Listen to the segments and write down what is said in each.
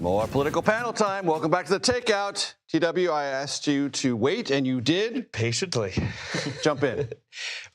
More political panel time. Welcome back to the Takeout. TW, I asked you to wait, and you did. Patiently. Jump in.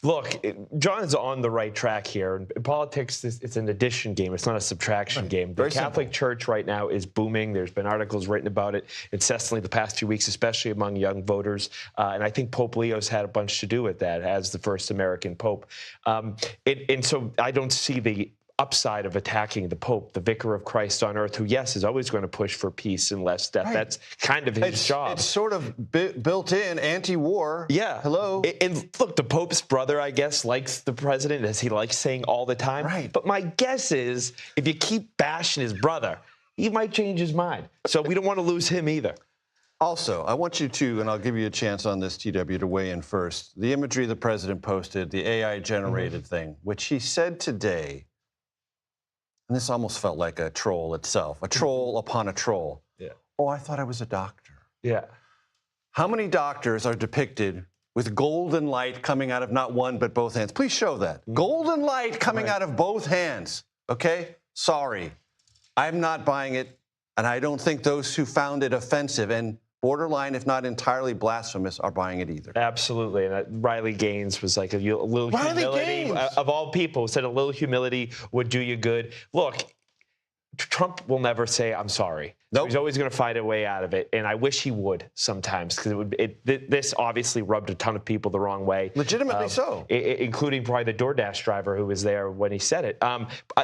Look, John is on the right track here. In politics, it's an addition game. It's not a subtraction game. The Catholic Church right now is booming. There's been articles written about it incessantly the past few weeks, especially among young voters. And I think Pope Leo's had a bunch to do with that as the first American pope. And so I don't see the upside of attacking the Pope, the vicar of Christ on earth, who, yes, is always going to push for peace and less death. Right. That's kind of his job. It's sort of built in anti-war. Yeah. Hello. And look, the Pope's brother, I guess, likes the president, as he likes saying all the time. Right. But my guess is if you keep bashing his brother, he might change his mind. So we don't want to lose him either. Also, I want you to, and I'll give you a chance on this, TW, to weigh in first. The imagery the president posted, the AI-generated thing, which he said today, and this almost felt like a troll itself, a troll upon a troll. Yeah. Oh, I thought I was a doctor. Yeah. How many doctors are depicted with golden light coming out of not one but both hands? Please show that. Golden light coming out of both hands, okay? Sorry. I'm not buying it, and I don't think those who found it offensive and borderline, if not entirely blasphemous, are buying it either. Absolutely. And Riley Gaines was like a little humility. Of all people, said a little humility would do you good. Look, Trump will never say, I'm sorry. Nope. He's always going to find a way out of it, and I wish he would sometimes, because this obviously rubbed a ton of people the wrong way. Legitimately so. Including probably the DoorDash driver who was there when he said it.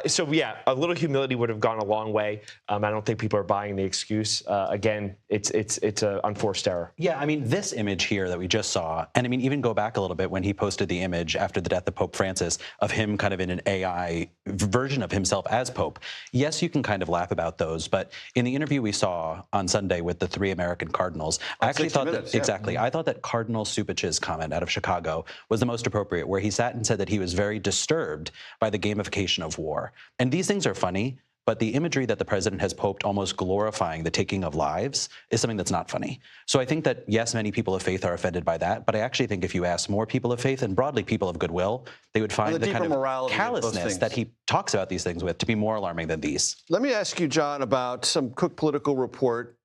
So, yeah, a little humility would have gone a long way. I don't think people are buying the excuse. Again, it's an unforced error. Yeah, I mean, this image here that we just saw, and I mean, even go back a little bit when he posted the image after the death of Pope Francis of him kind of in an AI version of himself as Pope. Yes, you can kind of laugh about those, but in the interview we saw on Sunday with the 3 American cardinals, I actually thought that, exactly, I thought that Cardinal Supich's comment out of Chicago was the most appropriate, where he sat and said that he was very disturbed by the gamification of war. And these things are funny, but the imagery that the president has poped almost glorifying the taking of lives is something that's not funny. So I think that, yes, many people of faith are offended by that, but I actually think if you ask more people of faith and broadly people of goodwill, they would find the kind of callousness that he talks about these things with to be more alarming than these. Let me ask you, John, about some Cook Political Report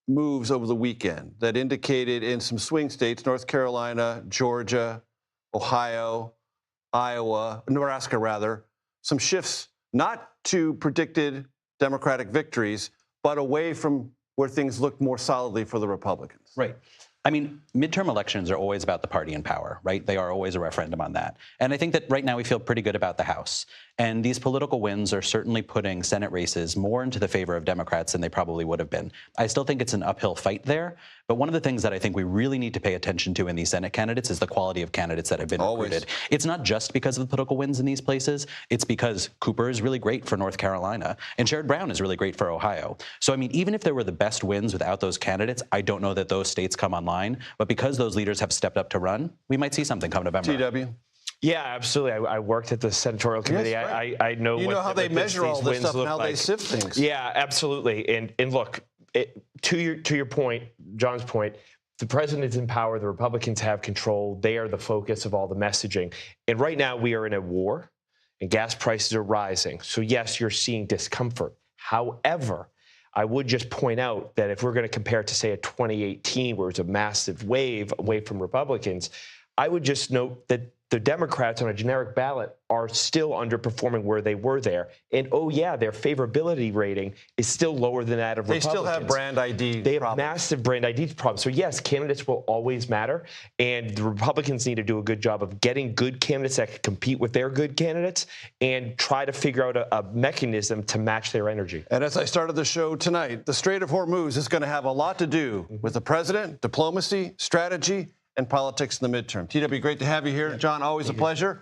moves over the weekend that indicated in some swing states, North Carolina, Georgia, Ohio, Iowa, Nebraska rather, some shifts not to predicted Democratic victories, but away from where things looked more solidly for the Republicans. Right. I mean, midterm elections are always about the party in power, right? They are always a referendum on that. And I think that right now we feel pretty good about the House. And these political wins are certainly putting Senate races more into the favor of Democrats than they probably would have been. I still think it's an uphill fight there. But one of the things that I think we really need to pay attention to in these Senate candidates is the quality of candidates that have been recruited. It's not just because of the political wins in these places. It's because Cooper is really great for North Carolina, and Sherrod Brown is really great for Ohio. So, I mean, even if there were the best wins without those candidates, I don't know that those states come online. But because those leaders have stepped up to run, we might see something come November. TW? Yeah, absolutely. I worked at the senatorial committee. Yes, right. I know you know how they measure all this stuff and how they sift things. Yeah, absolutely. And look, to your point, John's point, the president's in power. The Republicans have control. They are the focus of all the messaging. And right now we are in a war, and gas prices are rising. So yes, you're seeing discomfort. However, I would just point out that if we're going to compare it to, say, a 2018, where it's a massive wave away from Republicans, I would just note that the Democrats on a generic ballot are still underperforming where they were there. And, oh, yeah, their favorability rating is still lower than that of Republicans. They still have brand ID They have massive brand ID problems. So, yes, candidates will always matter. And the Republicans need to do a good job of getting good candidates that can compete with their good candidates and try to figure out a mechanism to match their energy. And as I started the show tonight, the Strait of Hormuz is going to have a lot to do with the president, diplomacy, strategy, and politics in the midterm. TW, great to have you here. John, always a pleasure.